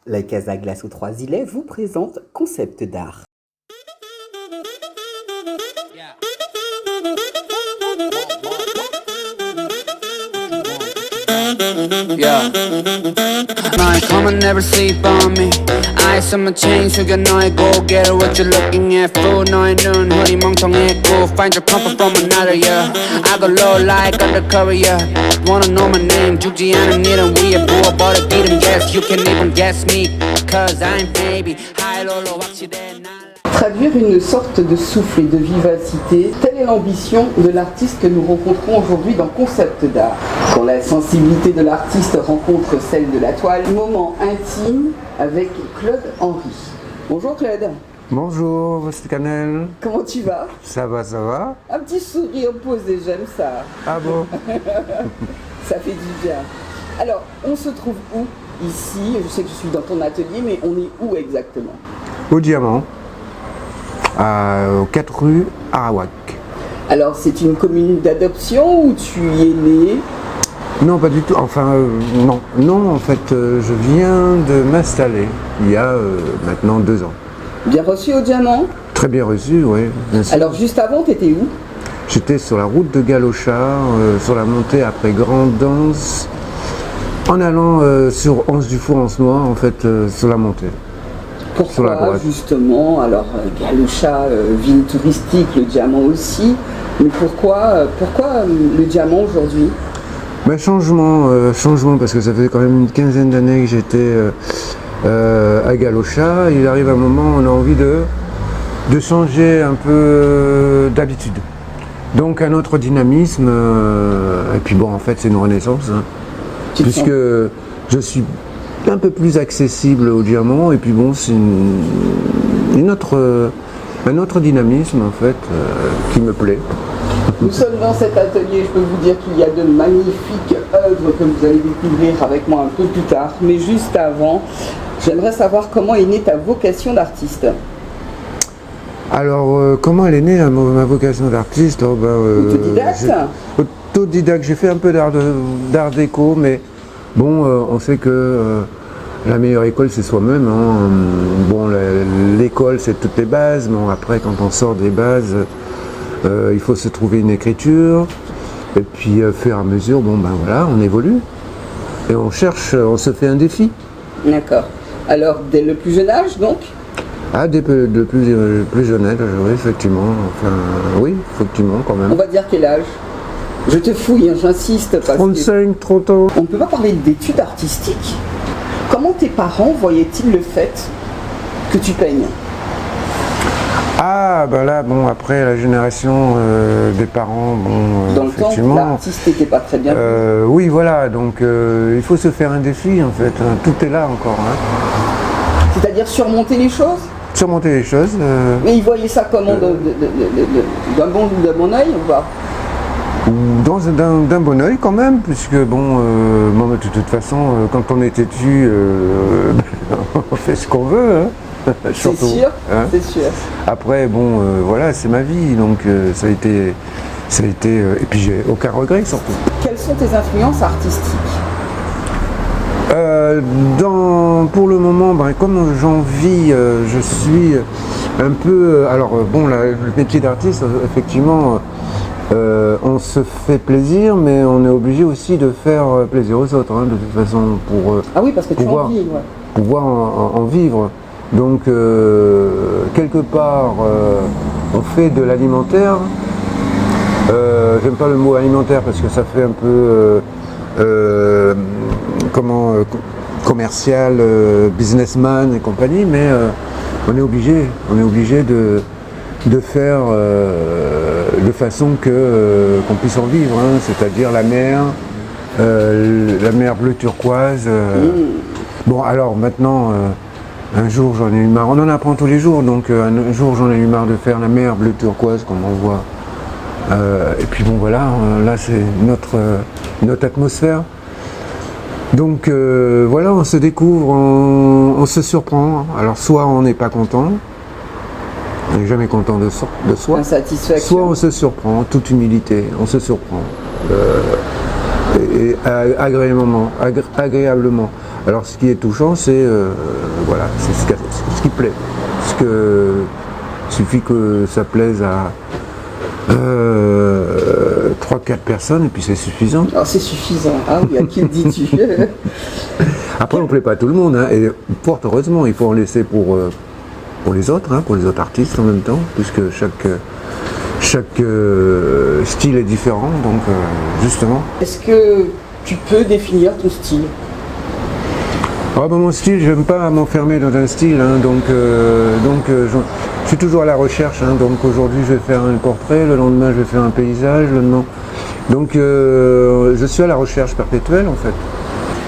La Casa Glace aux Trois Îlets vous présente Concept d'art. Yeah. My come and never sleep on me. Eyes on my chain, so you know I go get it. What you looking at, fool? 너의 눈 허리 멍청했고 find your comfort from another, yeah. I go low like undercover, yeah. Wanna know my name, 죽지 않은 일은 위에 부어버려 기름. Yes, you can even guess me, cause I'm baby. High low 확실해 날. Traduire une sorte de souffle et de vivacité, telle est l'ambition de l'artiste que nous rencontrons aujourd'hui dans Concept d'art. Quand la sensibilité de l'artiste rencontre celle de la toile, moment intime avec Claude Henry. Bonjour Claude. Bonjour, c'est Canel. Comment tu vas? Ça va, ça va? Un petit sourire posé, j'aime ça. Ah bon? Ça fait du bien. Alors, on se trouve où ici? Je sais que je suis dans ton atelier, mais on est où exactement? Au Diamant, aux 4 rues Arawak. Alors, c'est une commune d'adoption où tu y es né? Non, pas du tout. Enfin, non. Non, en fait, je viens de m'installer il y a maintenant 2 ans. Bien reçu au Diamant? Très bien reçu, oui. Bien sûr. Alors, juste avant, tu étais où? J'étais sur la route de Galochard, sur la montée après Grande-Danse, en allant sur Anse du Four-en-Noir, en fait, sur la montée. Sur la Pourquoi droite. justement? Alors, Galochard, ville touristique, le Diamant aussi. Mais pourquoi le Diamant aujourd'hui? Ben, changement, parce que ça faisait quand même une quinzaine d'années que j'étais à Galochard. Il arrive un moment où on a envie de changer un peu d'habitude. Donc un autre dynamisme, et puis bon, en fait c'est une renaissance, hein, puisque je suis un peu plus accessible au Diamant, et puis bon, c'est un autre dynamisme en fait qui me plaît. Nous sommes dans cet atelier, je peux vous dire qu'il y a de magnifiques œuvres que vous allez découvrir avec moi un peu plus tard. Mais juste avant, j'aimerais savoir comment est née ta vocation d'artiste. Alors, comment elle est née ma vocation d'artiste? Autodidacte? Autodidacte, j'ai fait un peu d'art déco, mais bon, on sait que la meilleure école c'est soi-même, hein. Bon, l'école c'est toutes les bases, mais après quand on sort des bases, il faut se trouver une écriture, et puis faire à mesure, bon ben voilà, on évolue, et on cherche, on se fait un défi. D'accord. Alors, dès le plus jeune âge donc? Ah, de plus jeune âge, oui, effectivement, enfin, oui, effectivement quand même. On va dire quel âge? Je te fouille, hein, j'insiste. Parce 35, 30 ans. on ne peut pas parler d'études artistiques. Comment tes parents voyaient-ils le fait que tu peignes? Ah, ben là, bon, après la génération des parents, bon, Dans le temps, effectivement. l'artiste n'était pas très bien. Oui, voilà, donc il faut se faire un défi en fait, hein. Tout est là encore, hein. C'est-à-dire surmonter les choses? Surmonter les choses. Mais ils voyaient ça comment? D'un bon œil ou pas? D'un bon oeil quand même, puisque bon, de toute façon, quand on est têtu, on fait ce qu'on veut, hein. C'est Surtout, sûr, hein. c'est sûr. Après, bon, voilà, c'est ma vie, donc ça a été, et puis j'ai aucun regret surtout. Quelles sont tes influences artistiques? Pour le moment, ben, comme j'en vis, je suis un peu. Alors, bon, le métier d'artiste, effectivement, on se fait plaisir, mais on est obligé aussi de faire plaisir aux autres, hein, de toute façon, pour Ah oui, parce que tu en vis, ouais. pouvoir en vivre. Donc, quelque part, on fait de l'alimentaire. J'aime pas le mot alimentaire parce que ça fait un peu. Commercial, businessman et compagnie, mais on est obligé de faire de façon qu'on puisse en vivre, hein, c'est-à-dire la mer bleu turquoise. Bon, alors maintenant, un jour j'en ai eu marre, on en apprend tous les jours, donc un jour j'en ai eu marre de faire la mer bleu turquoise comme on voit. Et puis bon voilà, là c'est notre atmosphère. Donc voilà, on se découvre, on se surprend. Alors soit on n'est pas content, on n'est jamais content de soi, Insatisfaction. soit on se surprend, toute humilité, on se surprend. Et agréablement. Alors ce qui est touchant, c'est voilà, c'est ce qui plaît. Il suffit que ça plaise à 3-4 personnes et puis c'est suffisant. Alors c'est suffisant, ah oui, à qui le dis-tu? Après on ne plaît pas à tout le monde, hein, et fort heureusement, il faut en laisser pour les autres, hein, pour les autres artistes en même temps, puisque chaque style est différent, donc justement. Est-ce que tu peux définir ton style? Mon style, j'aime pas m'enfermer dans un style, hein, donc je suis toujours à la recherche, hein, donc aujourd'hui je vais faire un portrait, le lendemain je vais faire un paysage, le lendemain. Donc je suis à la recherche perpétuelle en fait.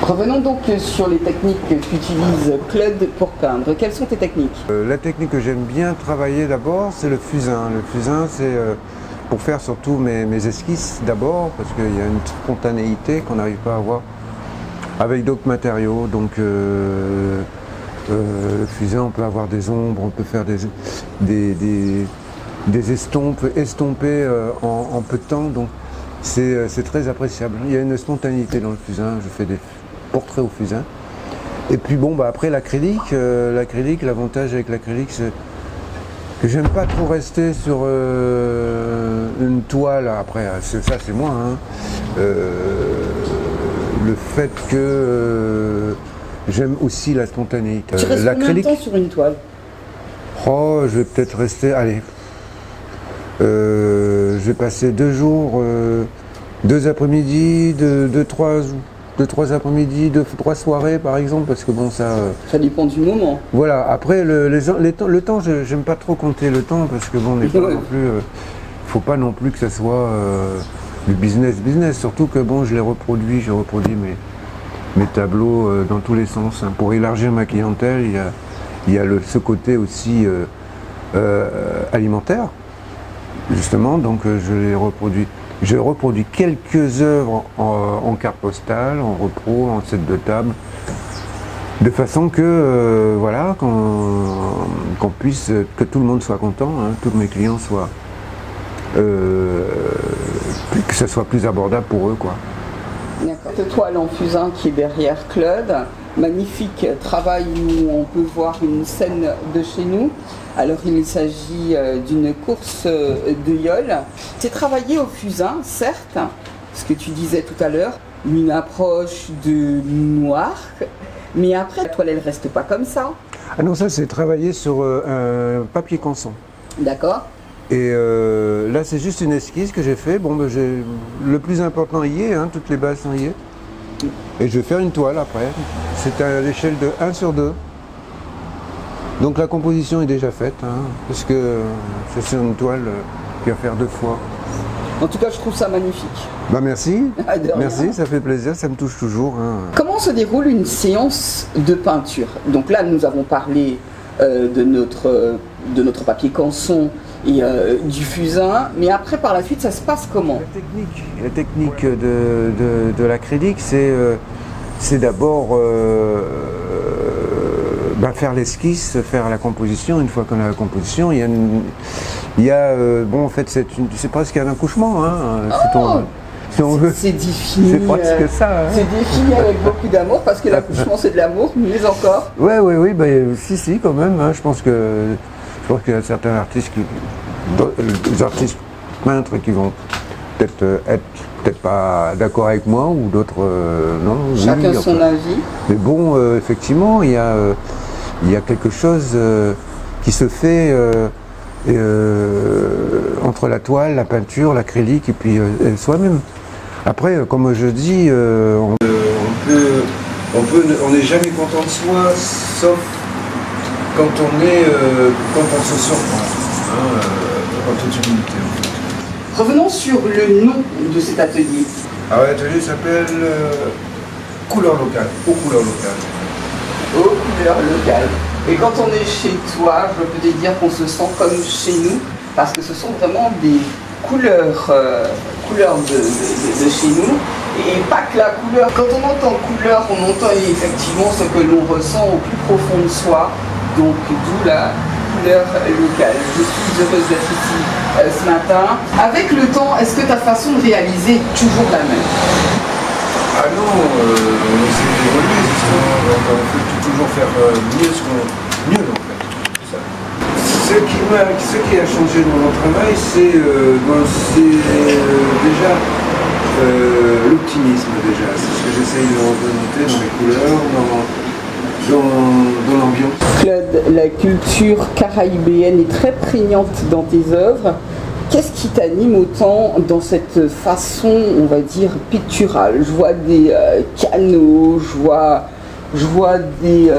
Revenons donc sur les techniques qu'utilise Claude pour peindre. Quelles sont tes techniques? La technique que j'aime bien travailler d'abord, c'est le fusain. Le fusain, c'est pour faire surtout mes esquisses d'abord, parce qu'il y a une spontanéité qu'on n'arrive pas à avoir avec d'autres matériaux. Donc le fusain, on peut avoir des ombres, on peut faire des estompes estompées en peu de temps. Donc c'est très appréciable. Il y a une spontanéité dans le fusain. Je fais des portraits au fusain. Et puis après l'acrylique, l'avantage avec l'acrylique, c'est que j'aime pas trop rester sur une toile. Après, ça c'est moi. Hein. Le fait que j'aime aussi la spontanéité. Tu restes combien de temps sur une toile? Je vais peut-être rester, je vais passer 2 jours, 2 après-midi, 2-3 après-midi, 2-3 soirées par exemple, parce que ça dépend du moment. Voilà, après le temps, j'aime pas trop compter le temps, parce que on n'est pas non plus, faut pas non plus que ça soit du business, surtout que je reproduis mes tableaux dans tous les sens, hein. Pour élargir ma clientèle, il y a ce côté aussi alimentaire, justement, donc je reproduis quelques œuvres en carte postale, en repro, en set de table, de façon que qu'on puisse, que tout le monde soit content, hein, tous mes clients soient, que ça soit plus abordable pour eux, quoi. D'accord. Cette toile en fusain qui est derrière Claude, magnifique travail où on peut voir une scène de chez nous. Alors il s'agit d'une course de yole. C'est travaillé au fusain, certes, ce que tu disais tout à l'heure, une approche de noir, mais après la toile elle reste pas comme ça. Ah non, ça c'est travaillé sur un papier canson. D'accord. Et là c'est juste une esquisse que j'ai fait. Le plus important y est, hein, toutes les bases sont y est. Et je vais faire une toile après. C'est à l'échelle de 1/2. Donc la composition est déjà faite, hein, parce que c'est sur une toile qui va faire 2 fois. En tout cas, je trouve ça magnifique. Merci, merci, ça fait plaisir, ça me touche toujours, hein. Comment se déroule une séance de peinture? Donc là, nous avons parlé de notre papier canson et du fusain, mais après, par la suite, ça se passe comment? La technique de l'acrylique, c'est d'abord faire l'esquisse, faire la composition. Une fois qu'on a la composition, en fait c'est presque un accouchement, hein, si on veut. C'est défini. C'est presque ça. Hein. C'est défini avec beaucoup d'amour, parce que l'accouchement c'est de l'amour, mais encore. Oui, si quand même. Hein, je pense qu'il y a certains artistes des artistes peintres qui vont peut-être pas d'accord avec moi, ou d'autres non. Chacun son avis. Mais effectivement, il y a quelque chose qui se fait entre la toile, la peinture, l'acrylique et puis soi-même. Après, comme je dis, on n'est jamais content de soi, sauf quand on se surprend, en toute humilité. Revenons sur le nom de cet atelier. L'atelier s'appelle Couleurs locales, aux couleurs locales. Aux couleurs locales. Et quand on est chez toi, je peux te dire qu'on se sent comme chez nous, parce que ce sont vraiment des couleurs de chez nous, et pas que la couleur. Quand on entend couleur, on entend effectivement ce que l'on ressent au plus profond de soi, donc d'où la couleur locale. Je suis heureuse d'être ici ce matin. Avec le temps, est-ce que ta façon de réaliser est toujours la même? Ah non, on essaie d'évoluer justement, donc on peut toujours faire mieux mieux en fait. Ça. Ce qui a changé dans mon travail, c'est déjà l'optimisme déjà. C'est ce que j'essaye de représenter dans les couleurs, dans l'ambiance. Claude, la culture caraïbéenne est très prégnante dans tes œuvres. Qu'est-ce qui t'anime autant dans cette façon, on va dire, picturale? Je vois des canaux, je vois des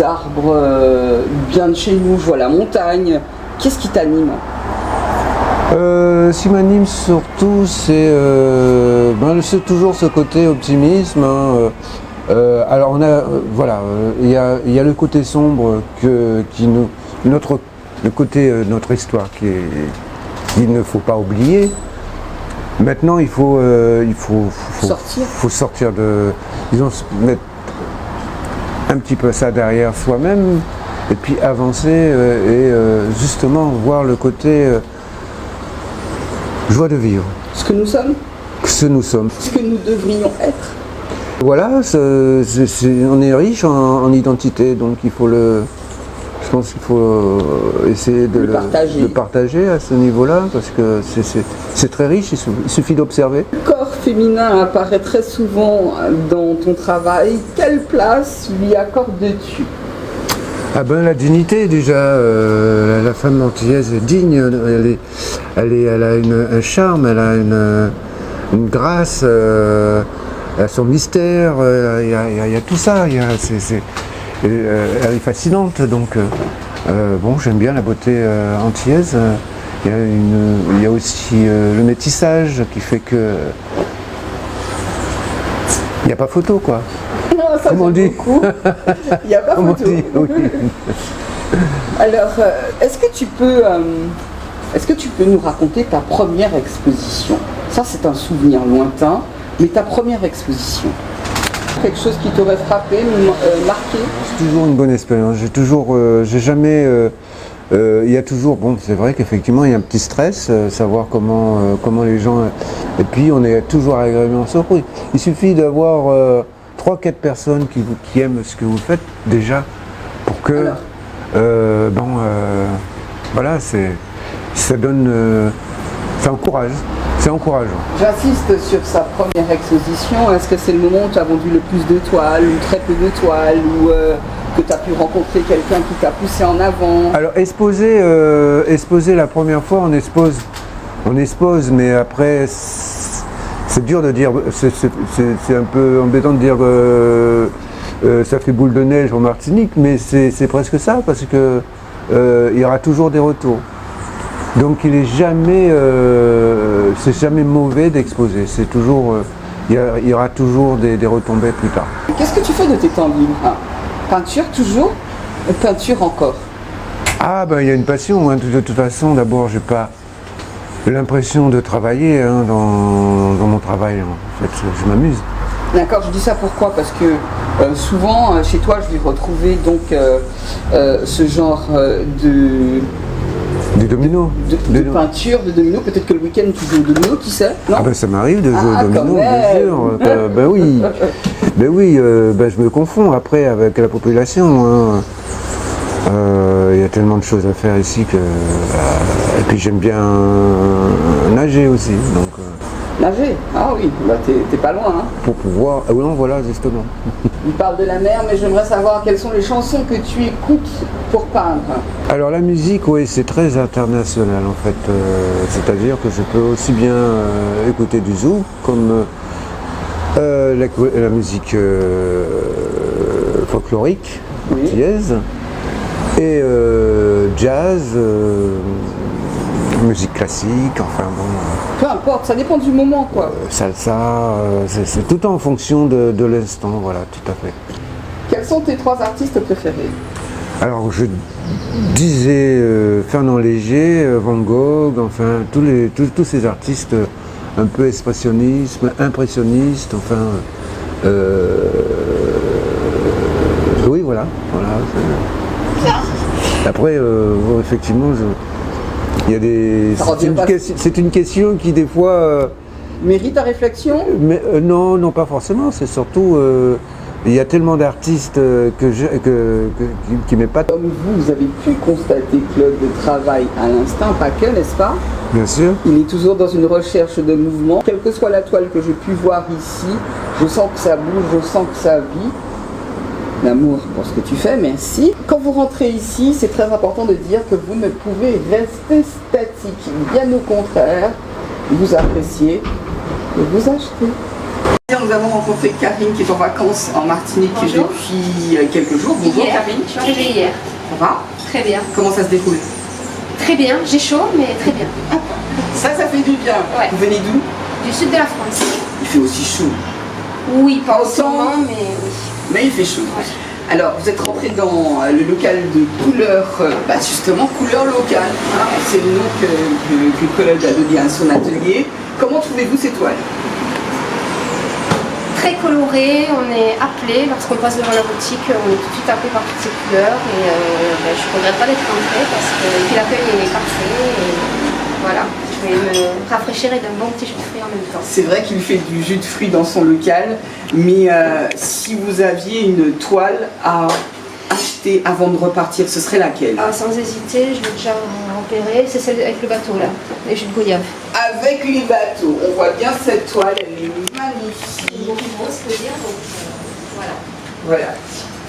arbres bien de chez nous, je vois la montagne. Qu'est-ce qui t'anime? Ce qui m'anime surtout, c'est toujours ce côté optimisme. Hein. Alors on a, il y a le côté sombre le côté de notre histoire qu'il ne faut pas oublier. Maintenant, il faut sortir disons, mettre un petit peu ça derrière soi-même et puis avancer justement voir le côté joie de vivre. Ce que nous sommes. Ce nous sommes. Ce que nous devrions être. Voilà, on est riche en identité, donc je pense qu'il faut essayer de le partager à ce niveau-là, parce que c'est très riche, il suffit d'observer. Le corps féminin apparaît très souvent dans ton travail. Quelle place lui accordes-tu? Ah ben la dignité déjà, la femme antillaise est digne, elle a un charme, elle a une grâce, elle a son mystère, il y a tout ça, elle est fascinante, donc bon, j'aime bien la beauté antillaise. Il y a aussi le métissage qui fait que il n'y a pas photo, quoi. Non, ça comme on dit. Beaucoup. Il n'y a pas photo. Dit, oui. Alors, est-ce que tu peux nous raconter ta première exposition? Ça, c'est un souvenir lointain, mais ta première exposition. Quelque chose qui t'aurait frappé, marqué? C'est toujours une bonne expérience. J'ai jamais. Il y a toujours. Bon, c'est vrai qu'effectivement, il y a un petit stress, savoir comment les gens. Et puis, on est toujours agréablement surpris. Il suffit d'avoir 3-4 personnes qui aiment ce que vous faites déjà, pour que. Voilà, ça donne. Ça encourage. C'est encourageant. J'insiste sur sa première exposition. Est-ce que c'est le moment où tu as vendu le plus de toiles, ou très peu de toiles, ou que tu as pu rencontrer quelqu'un qui t'a poussé en avant? Alors exposer la première fois, on expose, mais après c'est dur de dire, c'est un peu embêtant de dire ça fait boule de neige en Martinique, mais c'est presque ça, parce que il y aura toujours des retours. Donc il est jamais, c'est jamais mauvais d'exposer. C'est toujours, il y aura toujours des retombées plus tard. Qu'est-ce que tu fais de tes temps libres? Peinture toujours, ou peinture encore? Ah ben il y a une passion. Hein. De toute façon, d'abord j'ai pas l'impression de travailler dans mon travail. En fait, je m'amuse. D'accord, je dis ça pourquoi? Parce que souvent chez toi, je vais retrouver donc ce genre Des dominos. De peinture, de dominos. Peut-être que le week-end tu joues au domino, qui sait? Non, ah ben ça m'arrive de jouer au domino, bien sûr. Ben oui, je me confonds après avec la population. Hein. Il y a tellement de choses à faire ici que. Et puis j'aime bien nager aussi. Donc, nager? Ah oui, bah t'es pas loin. Hein. Pour pouvoir. Ah oui, non, voilà, justement. Il parle de la mer, mais j'aimerais savoir quelles sont les chansons que tu écoutes pour peindre. Alors la musique, oui, c'est très international en fait. C'est-à-dire que je peux aussi bien écouter du zouk comme la musique folklorique, antillaise, et jazz, musique classique, enfin bon. Peu importe, ça dépend du moment quoi. Salsa, c'est tout en fonction de l'instant, voilà, tout à fait. Quels sont tes 3 artistes préférés? Alors je disais Fernand Léger, Van Gogh, enfin tous ces artistes un peu impressionnistes, enfin oui voilà. Après effectivement il y a c'est une question qui des fois mérite à réflexion? Mais non, non, pas forcément. C'est surtout, il y a tellement d'artistes qui m'épatent. Comme vous avez pu constater, Claude, le travail à l'instinct, pas que, n'est-ce pas? Bien sûr. Il est toujours dans une recherche de mouvement. Quelle que soit la toile que j'ai pu voir ici, je sens que ça bouge, je sens que ça vit. L'amour pour ce que tu fais, merci. Quand vous rentrez ici, c'est très important de dire que vous ne pouvez rester statique. Bien au contraire, vous appréciez et vous achetez. Nous avons rencontré Karine qui est en vacances en Martinique depuis quelques jours. Bonjour Hier. Karine. Je suis arrivée hier. Ça va? Très bien. Comment ça se déroule? Très bien. J'ai chaud, mais très bien. Ça fait du bien. Ouais. Vous venez d'où? Du sud de la France. Il fait aussi chaud. Oui, pas en ce Autant. moment, mais oui. Mais il fait chaud. Ouais. Alors, vous êtes rentré dans le local de couleur, justement, couleur locale. Hein, c'est le nom que Claude a donné à son atelier. Comment trouvez-vous ces toiles? Très coloré, on est appelé, lorsqu'on passe devant la boutique, on est tout de suite appelé par toutes ces couleurs. Et je ne regrette pas d'être rentrée parce que l'accueil est parfait. Et voilà, je vais me rafraîchir et d'un bon petit jus de fruits en même temps. C'est vrai qu'il fait du jus de fruits dans son local, mais si vous aviez une toile à acheter avant de repartir, ce serait laquelle? Ah, sans hésiter, je l'ai déjà repérée, c'est celle avec le bateau là, les jus de goyave. Avec les bateaux, on voit bien cette toile, elle est magnifique. Une grosse, je peux dire, donc voilà. Voilà.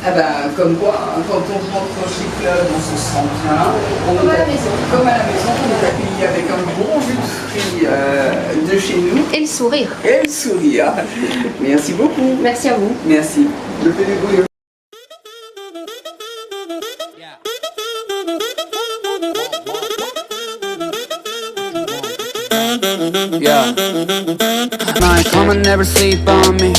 Ah ben, comme quoi, hein, quand on rentre chez Claude, on se sent bien. Comme à la maison. Comme à la maison, on est accueilli avec un bon jus de fruits de chez nous. Et le sourire. Et le sourire. Merci beaucoup. Merci à vous. Merci. Le fait du bouillon. Yeah. My come and never sleep on me.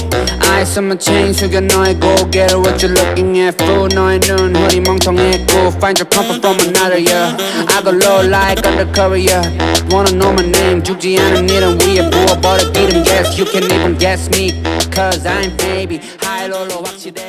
Ice on my chain, 숙여 너의 고개를 what you looking at fool 너의 눈 허리 멍텅했고 find your comfort from another yeah. I go low like undercover yeah. Wanna know my name 죽지 않은 일은 위에 부어버려 기름 yes. You can even guess me cause I'm baby high low 확실해